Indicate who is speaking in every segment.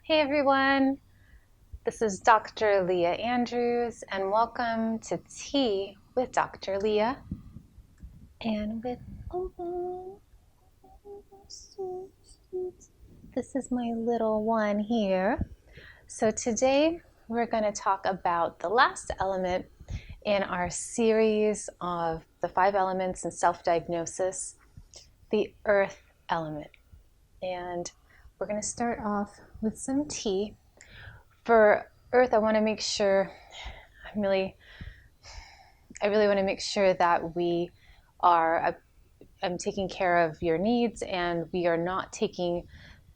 Speaker 1: Hey everyone, this is Dr. Leah Andrews, and welcome to Tea with Dr. Leah and with Owen. This is my little one here. So today we're going to talk about the last element in our series of the 5 elements and self-diagnosis, the earth element. And we're going to start off with some tea. For earth, I want to make sure I really want to make sure that we are I'm taking care of your needs and we are not taking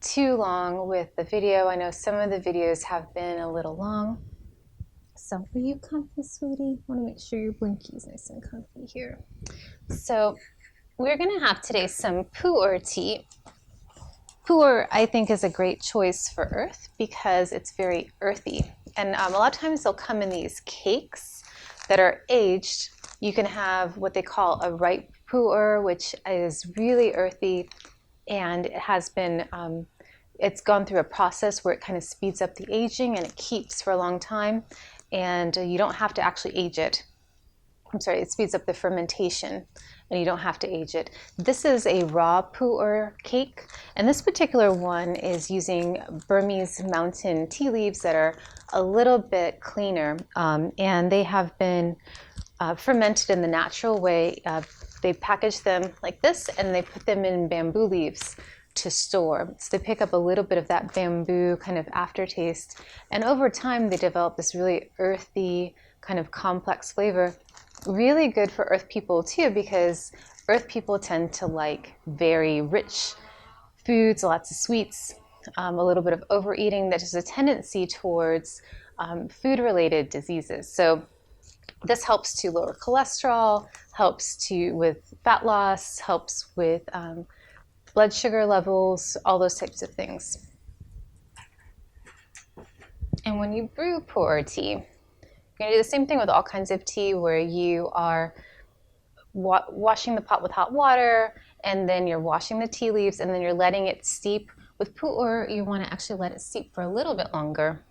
Speaker 1: too long with the video. I know some of the videos have been a little long. So are you comfy, sweetie? I want to make sure your blinky's nice and comfy here. So we're going to have today some pu'er tea. Pu'er, I think, is a great choice for earth because it's very earthy. And a lot of times they'll come in these cakes that are aged. You can have what they call a ripe pu'er, which is really earthy, and it has been, it's gone through a process where it kind of speeds up the aging and it keeps for a long time. And you don't have to actually age it. It speeds up the fermentation and you don't have to age it. This is a raw pu'er cake, and this particular one is using Burmese mountain tea leaves that are a little bit cleaner, and they have been fermented in the natural way. They package them like this and they put them in bamboo leaves to store. So they pick up a little bit of that bamboo kind of aftertaste, and over time they develop this really earthy kind of complex flavor. Really good for earth people too, because earth people tend to like very rich foods, lots of sweets, a little bit of overeating. That is a tendency towards food-related diseases. So this helps to lower cholesterol, helps to with fat loss, helps with blood sugar levels, all those types of things. And when you brew pu'er tea, you're going to do the same thing with all kinds of tea, where you are washing the pot with hot water, and then you're washing the tea leaves, and then you're letting it steep. With pu'er, you want to actually let it steep for a little bit longer.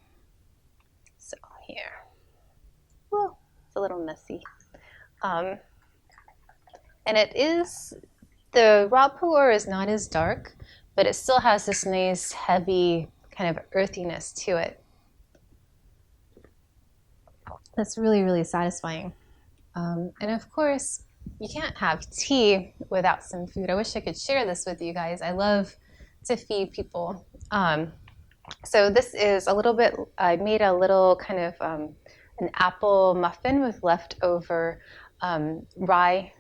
Speaker 1: So here, whoa, it's a little messy. And the raw pu'er is not as dark, but it still has this nice, heavy kind of earthiness to it. That's really, really satisfying. And of course, you can't have tea without some food. I wish I could share this with you guys. I love to feed people. So this is a little bit, I made a little kind of an apple muffin with leftover rye,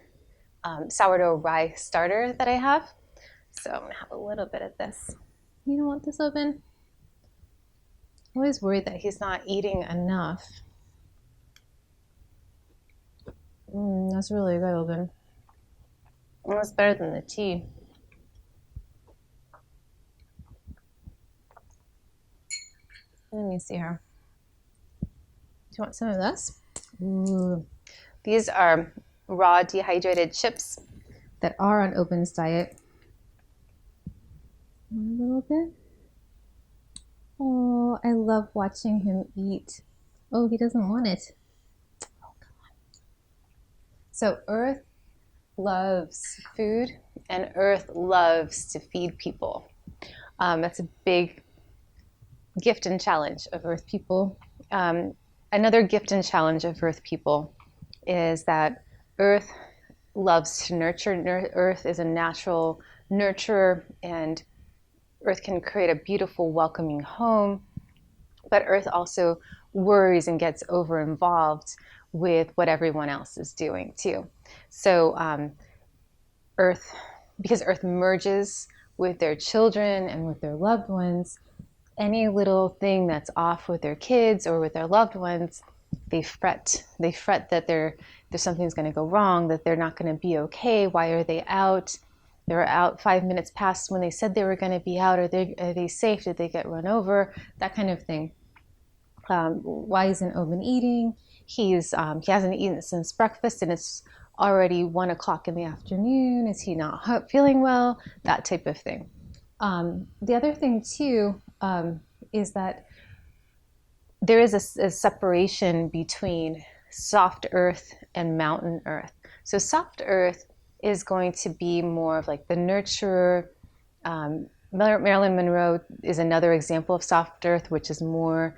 Speaker 1: sourdough rye starter that I have. So I'm gonna have a little bit of this. You don't want this open? I'm always worried that he's not eating enough. That's really good, open. That's better than the tea. Let me see here. Do you want some of this? Ooh. These are raw dehydrated chips that are on Open's diet. A little bit. Oh, I love watching him eat. Oh, he doesn't want it. Oh, come on. So Earth loves food, and Earth loves to feed people. That's a big gift and challenge of Earth people. Another gift and challenge of Earth people is that Earth loves to nurture. Earth is a natural nurturer, and Earth can create a beautiful, welcoming home. But Earth also worries and gets over involved with what everyone else is doing too. So Earth, because Earth merges with their children and with their loved ones, any little thing that's off with their kids or with their loved ones, they fret. They fret that there's something's going to go wrong, that they're not going to be okay. Why are they out? They were out 5 minutes past when they said they were going to be out. Are they safe? Did they get run over? That kind of thing. Why isn't Owen eating? He hasn't eaten since breakfast, and it's already 1 o'clock in the afternoon. Is he not feeling well? That type of thing. The other thing too, is that there is a separation between soft earth and mountain earth. So soft earth is going to be more of like the nurturer. Marilyn Monroe is another example of soft earth, which is more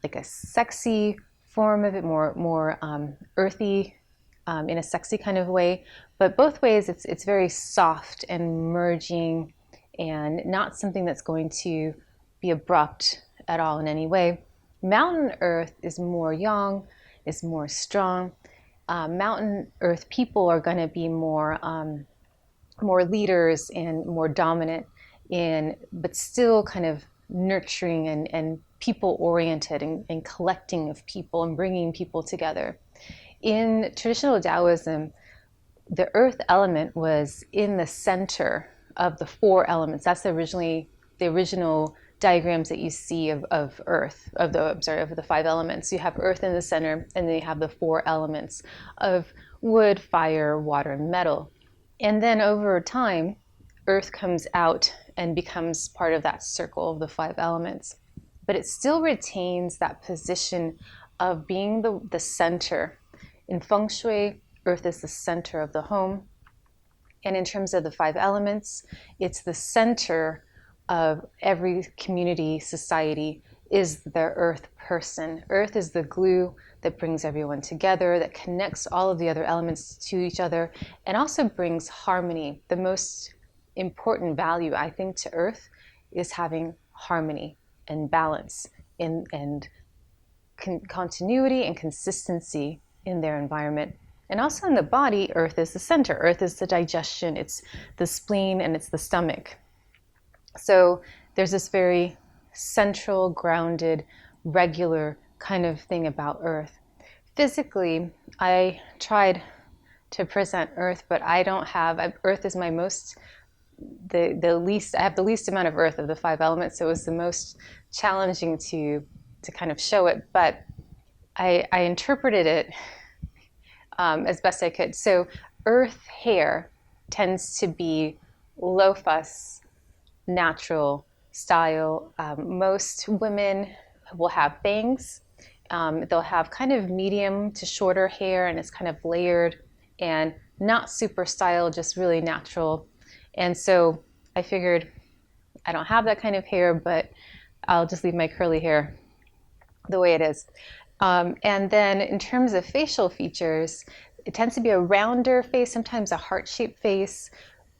Speaker 1: like a sexy form of it, more earthy in a sexy kind of way. But both ways, it's very soft and merging, and not something that's going to be abrupt at all in any way. Mountain earth is more yang, is more strong. Mountain earth people are going to be more leaders and more dominant but still kind of nurturing and people oriented and collecting of people and bringing people together. In traditional Taoism, the earth element was in the center of the four elements. That's the original diagrams that you see of earth, of the five elements. You have earth in the center, and then you have the four elements of wood, fire, water, and metal. And then over time, earth comes out and becomes part of that circle of the five elements. But it still retains that position of being the center. In feng shui, earth is the center of the home. And in terms of the five elements, it's the center of every community, society, is the earth person. Earth is the glue that brings everyone together, that connects all of the other elements to each other, and also brings harmony. The most important value, I think, to earth is having harmony and balance and continuity and consistency in their environment. And also in the body, earth is the center. Earth is the digestion, it's the spleen, and it's the stomach. So there's this very central, grounded, regular kind of thing about earth. Physically, I tried to present earth, but I don't have, earth is my most, the least, I have the least amount of earth of the five elements, so it was the most challenging to kind of show it, but I interpreted it as best I could. So earth hair tends to be low fuss, natural style. Most women will have bangs. They'll have kind of medium to shorter hair, and it's kind of layered and not super styled, just really natural. And so I figured I don't have that kind of hair, but I'll just leave my curly hair the way it is. And then in terms of facial features, it tends to be a rounder face, sometimes a heart-shaped face,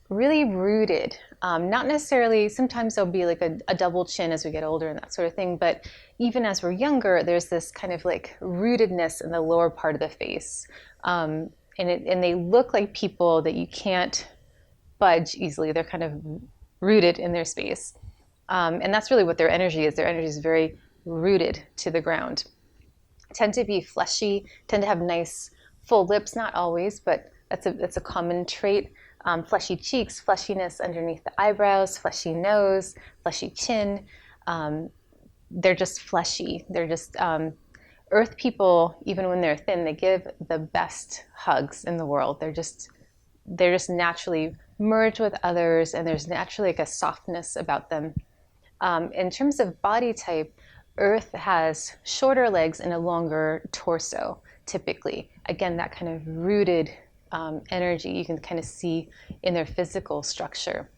Speaker 1: really rooted. Not necessarily, sometimes there'll be like a double chin as we get older and that sort of thing, but even as we're younger, there's this kind of like rootedness in the lower part of the face. And they look like people that you can't budge easily. They're kind of rooted in their space. And that's really what their energy is. Their energy is very rooted to the ground. Tend to be fleshy, tend to have nice full lips, not always, but that's a common trait. Fleshy cheeks, fleshiness underneath the eyebrows, fleshy nose, fleshy chin. They're just fleshy. They're just earth people, even when they're thin, they give the best hugs in the world. They're just naturally merged with others, and there's naturally like a softness about them. In terms of body type, earth has shorter legs and a longer torso, typically. Again, that kind of rooted energy you can kind of see in their physical structure.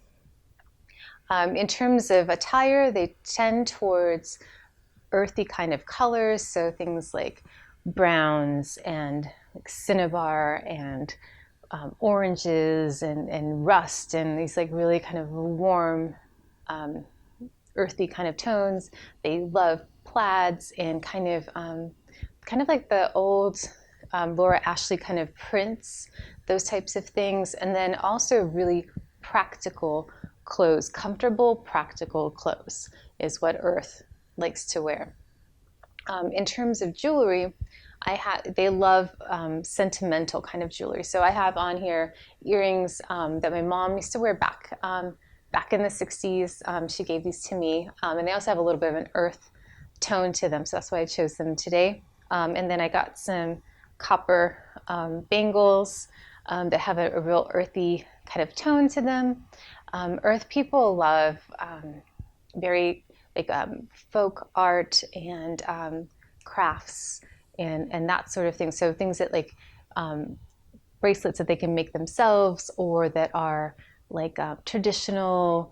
Speaker 1: In terms of attire, they tend towards earthy kind of colors, so things like browns and like cinnabar and oranges and rust and these like really kind of warm, earthy kind of tones. They love plaids and kind of like the old Laura Ashley kind of prints, those types of things. And then also really practical clothes, comfortable, practical clothes is what earth likes to wear. In terms of jewelry, they love sentimental kind of jewelry. So I have on here earrings that my mom used to wear back in the 60s. She gave these to me. And they also have a little bit of an earth tone to them. So that's why I chose them today. And then I got some copper bangles that have a real earthy kind of tone to them. Earth people love very like folk art and crafts and that sort of thing. So things that like bracelets that they can make themselves, or that are like traditional,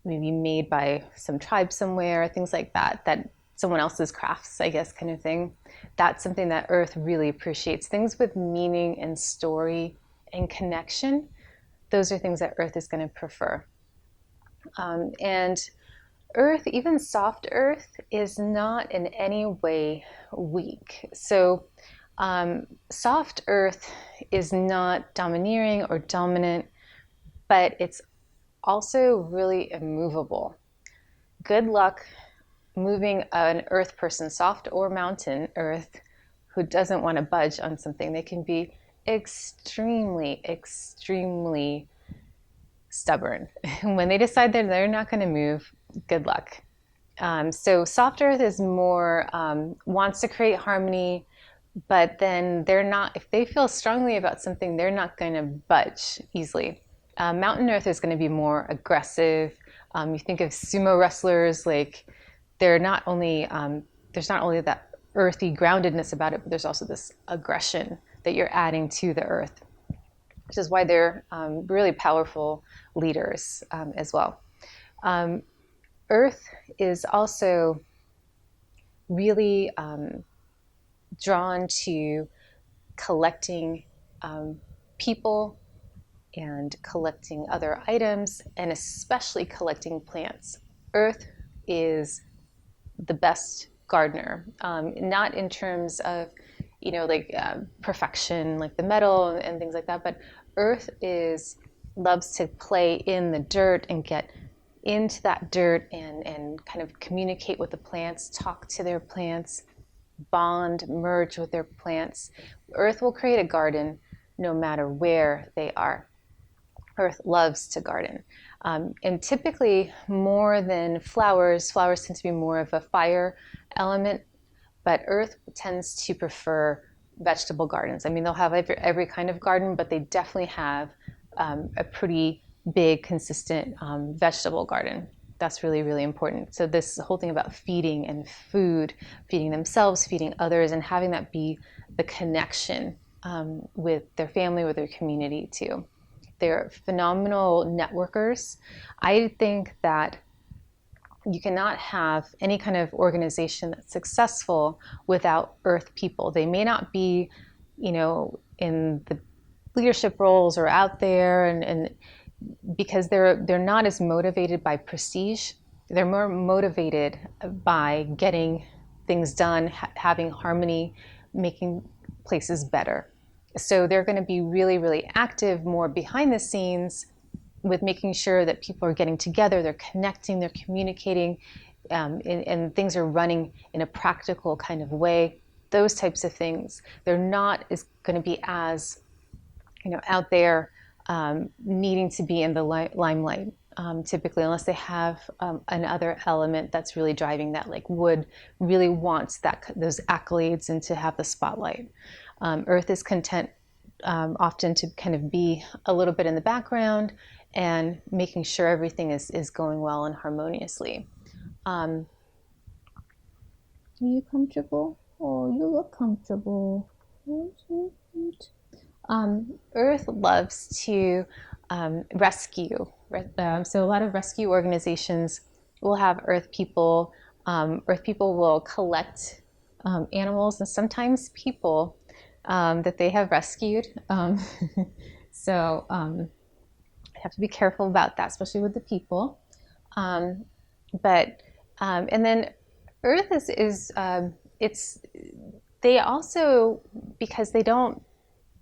Speaker 1: maybe made by some tribe somewhere, things like that, that someone else's crafts, I guess, kind of thing. That's something that Earth really appreciates. Things with meaning and story and connection, those are things that Earth is going to prefer. And Earth, even soft Earth, is not in any way weak. So soft Earth is not domineering or dominant, but it's also really immovable. Good luck moving an Earth person, soft or mountain Earth, who doesn't want to budge on something. They can be extremely, extremely stubborn. When they decide that they're not going to move, good luck. So soft Earth is more, wants to create harmony, but then they're not, if they feel strongly about something, they're not going to budge easily. Mountain Earth is going to be more aggressive. You think of sumo wrestlers, like they're not only, there's not only that earthy groundedness about it, but there's also this aggression that you're adding to the earth, which is why they're really powerful leaders as well. Earth is also really drawn to collecting people and collecting other items, and especially collecting plants. Earth is the best gardener, not in terms of, like perfection, like the metal and things like that, but Earth loves to play in the dirt and get into that dirt and kind of communicate with the plants, talk to their plants, bond, merge with their plants. Earth will create a garden no matter where they are. Earth loves to garden. And typically, more than flowers tend to be more of a fire element, but Earth tends to prefer vegetable gardens. I mean, they'll have every kind of garden, but they definitely have a pretty big, consistent vegetable garden. That's really, really important. So this whole thing about feeding and food, feeding themselves, feeding others, and having that be the connection with their family, with their community too. They're phenomenal networkers. I think that you cannot have any kind of organization that's successful without Earth people. They may not be, in the leadership roles or out there, and because they're not as motivated by prestige. They're more motivated by getting things done, having harmony, making places better. So they're going to be really, really active, more behind the scenes, with making sure that people are getting together, they're connecting, they're communicating, and things are running in a practical kind of way. Those types of things. They're not going to be as, out there needing to be in the limelight, typically, unless they have another element that's really driving that, like wood really wants those accolades and to have the spotlight. Earth is content often to kind of be a little bit in the background and making sure everything is going well and harmoniously. Are you comfortable? Oh, you look comfortable. Earth loves to rescue. So a lot of rescue organizations will have Earth people. Earth people will collect animals and sometimes people that they have rescued. So I have to be careful about that, especially with the people. And then Earth they also, because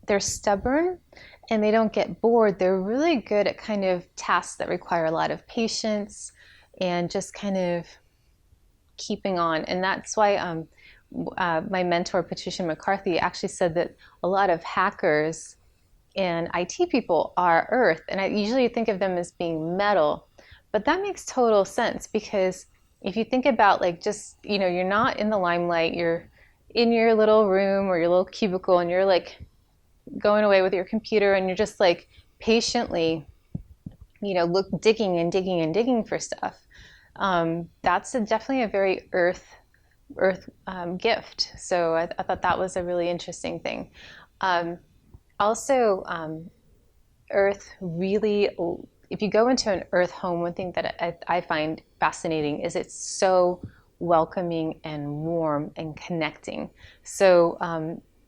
Speaker 1: they're stubborn and they don't get bored, they're really good at kind of tasks that require a lot of patience and just kind of keeping on. And that's why my mentor, Patricia McCarthy, actually said that a lot of hackers and IT people are Earth. And I usually think of them as being metal, but that makes total sense, because if you think about, like, just, you're not in the limelight, you're in your little room or your little cubicle, and you're like going away with your computer, and you're just like patiently, digging and digging and digging for stuff. That's definitely a very earth gift. So I thought that was a really interesting thing. Um, also, earth really, if you go into an earth home, one thing that I find fascinating is it's so welcoming and warm and connecting. So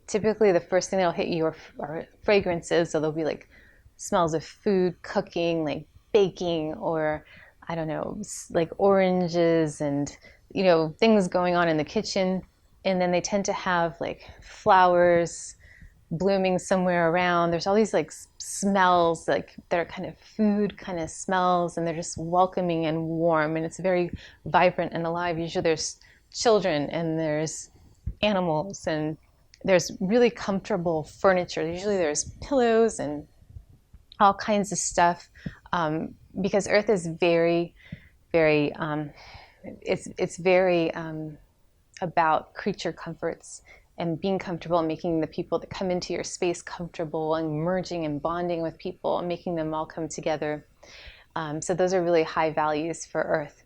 Speaker 1: typically the first thing that'll hit you are fragrances. So there'll be like smells of food cooking, like baking, or I don't know, like oranges and things going on in the kitchen. And then they tend to have like flowers blooming somewhere around. There's all these like smells, like they're kind of food kind of smells, and they're just welcoming and warm, and it's very vibrant and alive. Usually there's children and there's animals and there's really comfortable furniture. Usually there's pillows and all kinds of stuff, because Earth is very, very, it's very about creature comforts and being comfortable and making the people that come into your space comfortable and merging and bonding with people and making them all come together. So those are really high values for Earth.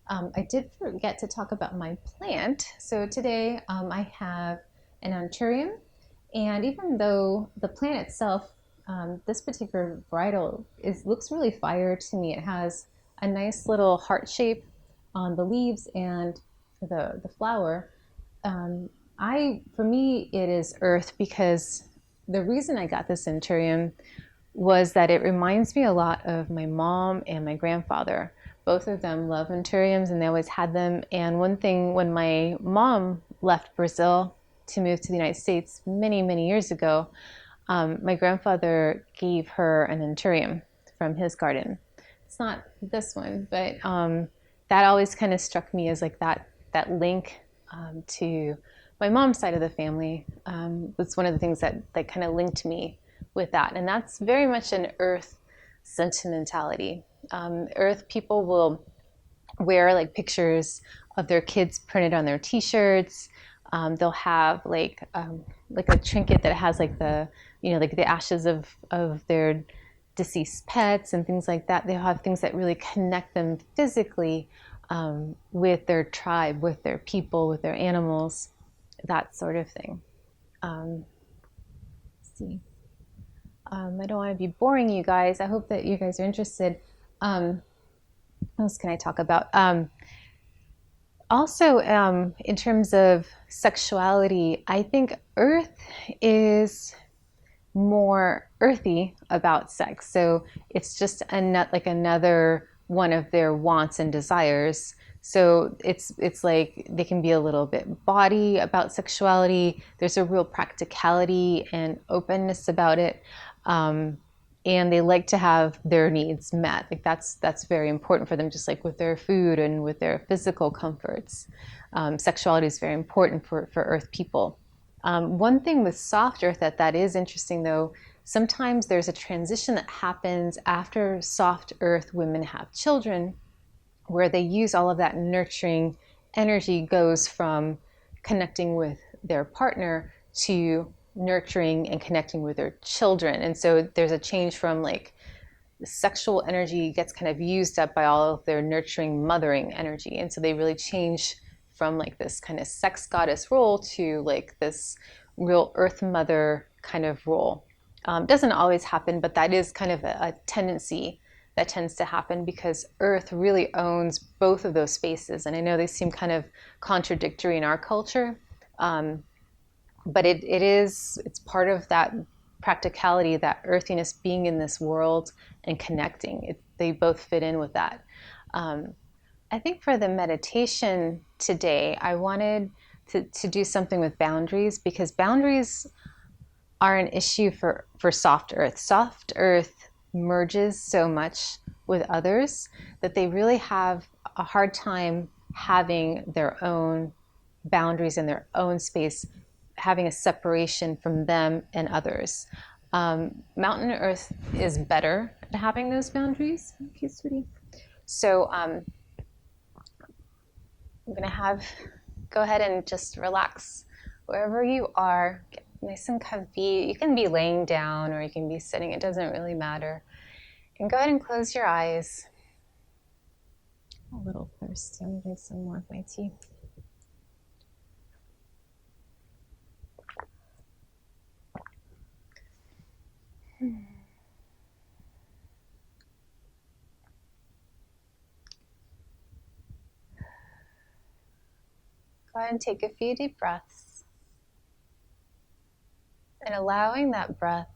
Speaker 1: I did forget to talk about my plant. So today I have an anthurium, and even though the plant itself, this particular varietal looks really fire to me. It has a nice little heart shape on the leaves and the flower. For me, it is earth because the reason I got this anthurium was that it reminds me a lot of my mom and my grandfather. Both of them love anthuriums and they always had them. And one thing, when my mom left Brazil to move to the United States many, many years ago, my grandfather gave her an anthurium from his garden. It's not this one, but that always kind of struck me as like that link to my mom's side of the family. Was one of the things that kind of linked me with that. And that's very much an earth sentimentality. Earth people will wear like pictures of their kids printed on their t-shirts. They'll have like a trinket that has like like the ashes of their deceased pets and things like that. They'll have things that really connect them physically with their tribe, with their people, with their animals, that sort of thing. Let's see. I don't want to be boring you guys. I hope that you guys are interested. What else can I talk about? Also, in terms of sexuality, I think Earth is more earthy about sex. So it's just another one of their wants and desires. So it's like they can be a little bit bawdy about sexuality. There's a real practicality and openness about it. And they like to have their needs met. Like that's very important for them, just like with their food and with their physical comforts. Sexuality is very important for Earth people. One thing with soft Earth that is interesting though, sometimes there's a transition that happens after soft Earth women have children, where they use all of that nurturing energy goes from connecting with their partner to nurturing and connecting with their children. And so there's a change from like the sexual energy gets kind of used up by all of their nurturing, mothering energy. And so they really change from like this kind of sex goddess role to like this real earth mother kind of role. Doesn't always happen, but that is kind of a tendency that tends to happen because Earth really owns both of those spaces. And I know they seem kind of contradictory in our culture, but it's part of that practicality, that earthiness, being in this world and connecting. They both fit in with that. I think for the meditation today, I wanted to do something with boundaries, because boundaries are an issue for soft Earth. Soft Earth merges so much with others that they really have a hard time having their own boundaries in their own space, having a separation from them and others. Mountain Earth is better at having those boundaries. Okay, sweetie. So I'm gonna go ahead and just relax wherever you are. Get nice and comfy. You can be laying down or you can be sitting. It doesn't really matter. And go ahead and close your eyes. A little further. thirsty. I'm gonna drink some more of my tea. Go ahead and take a few deep breaths. And allowing that breath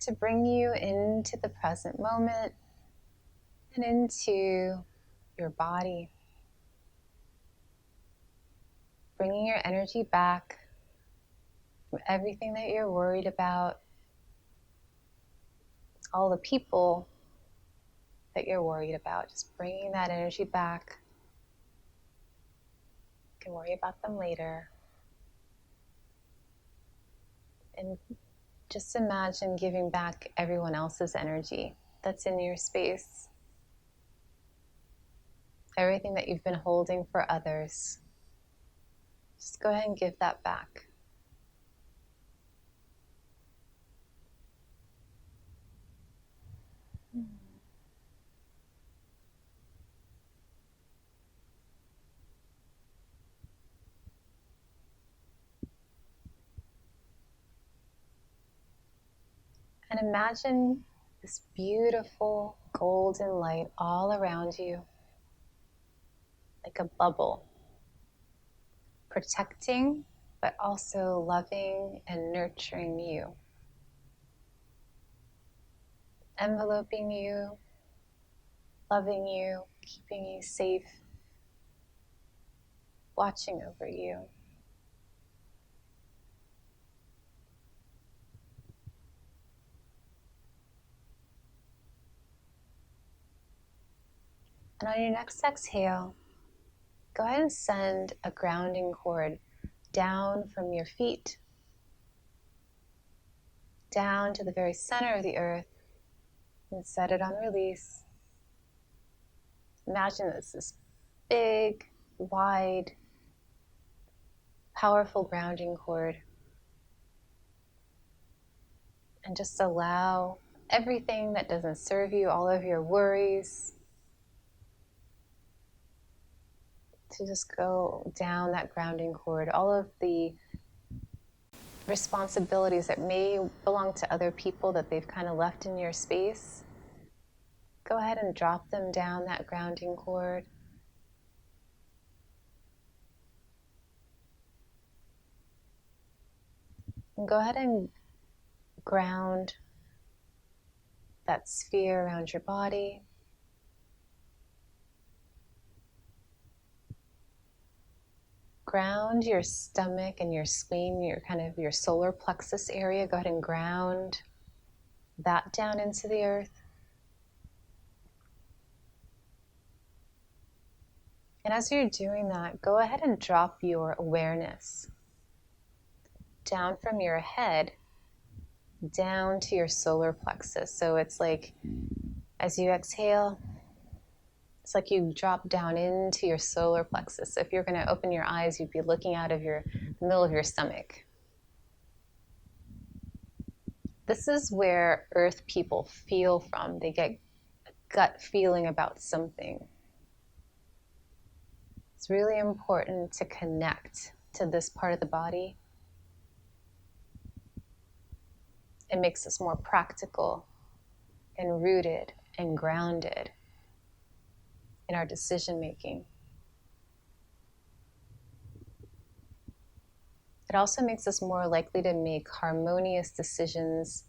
Speaker 1: to bring you into the present moment and into your body. Bringing your energy back from everything that you're worried about, all the people that you're worried about. Just bringing that energy back. You can worry about them later. And just imagine giving back everyone else's energy that's in your space. Everything that you've been holding for others. Just go ahead and give that back. And imagine this beautiful golden light all around you, like a bubble, protecting but also loving and nurturing you, enveloping you, loving you, keeping you safe, watching over you. And on your next exhale, go ahead and send a grounding cord down from your feet, down to the very center of the earth, and set it on release. Imagine this big, wide, powerful grounding cord. And just allow everything that doesn't serve you, all of your worries, to just go down that grounding cord. All of the responsibilities that may belong to other people that they've kind of left in your space, go ahead and drop them down that grounding cord. And go ahead and ground that sphere around your body. Ground your stomach and your spleen, your solar plexus area. Go ahead and ground that down into the earth. And as you're doing that, go ahead and drop your awareness down from your head down to your solar plexus. So it's like, as you exhale, it's like you drop down into your solar plexus. So if you're going to open your eyes, you'd be looking out of the middle of your stomach. This is where earth people feel from. They get a gut feeling about something. It's really important to connect to this part of the body. It makes us more practical and rooted and grounded in our decision making. It also makes us more likely to make harmonious decisions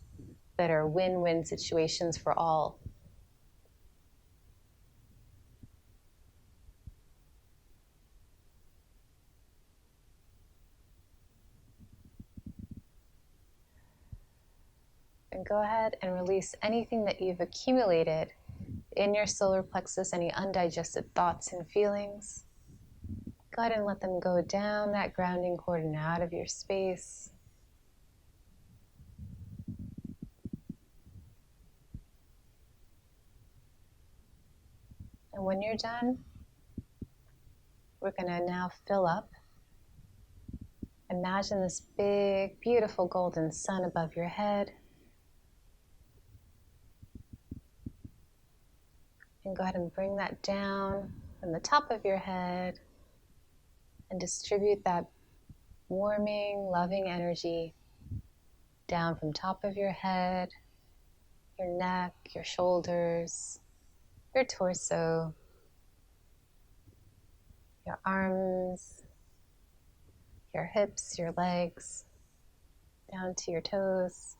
Speaker 1: that are win-win situations for all. And go ahead and release anything that you've accumulated in your solar plexus, any undigested thoughts and feelings. Go ahead and let them go down that grounding cord and out of your space. And when you're done, we're going to now fill up. Imagine this big, beautiful golden sun above your head. And go ahead and bring that down from the top of your head and distribute that warming, loving energy down from top of your head, your neck, your shoulders, your torso, your arms, your hips, your legs, down to your toes.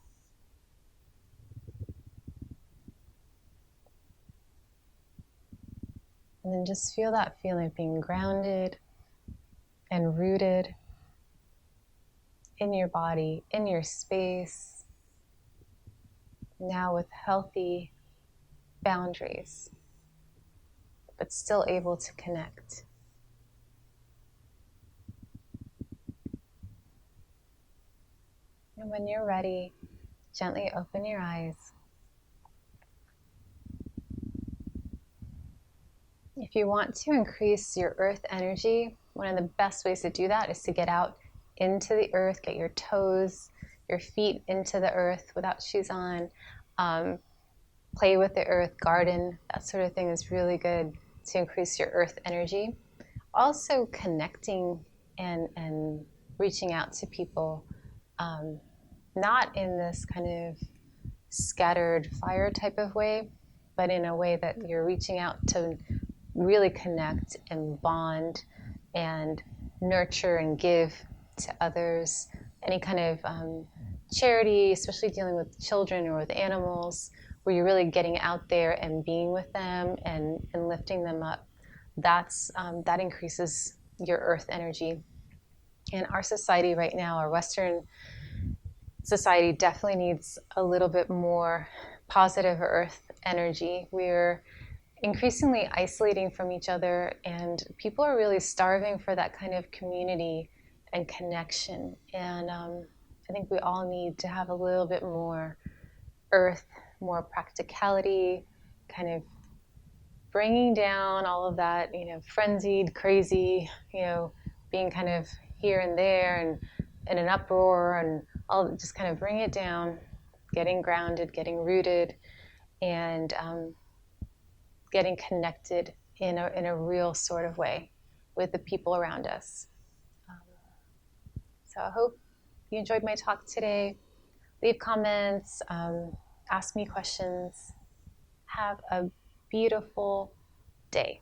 Speaker 1: And then just feel that feeling of being grounded and rooted in your body, in your space, now with healthy boundaries, but still able to connect. And when you're ready, gently open your eyes. If you want to increase your earth energy, one of the best ways to do that is to get out into the earth, get your toes, your feet into the earth without shoes on, play with the earth, garden, that sort of thing is really good to increase your earth energy. Also connecting and reaching out to people, not in this kind of scattered fire type of way, but in a way that you're reaching out to really connect and bond and nurture and give to others. Any kind of charity, especially dealing with children or with animals, where you're really getting out there and being with them and lifting them up, that increases your earth energy. In our society right now, our Western society definitely needs a little bit more positive earth energy. We're increasingly isolating from each other, and people are really starving for that kind of community and connection. And I think we all need to have a little bit more earth, more practicality, kind of bringing down all of that, frenzied, crazy, being kind of here and there and in an uproar, and all, just kind of bring it down, getting grounded, getting rooted, and getting connected in a real sort of way with the people around us. So I hope you enjoyed my talk today. Leave comments, ask me questions. Have a beautiful day.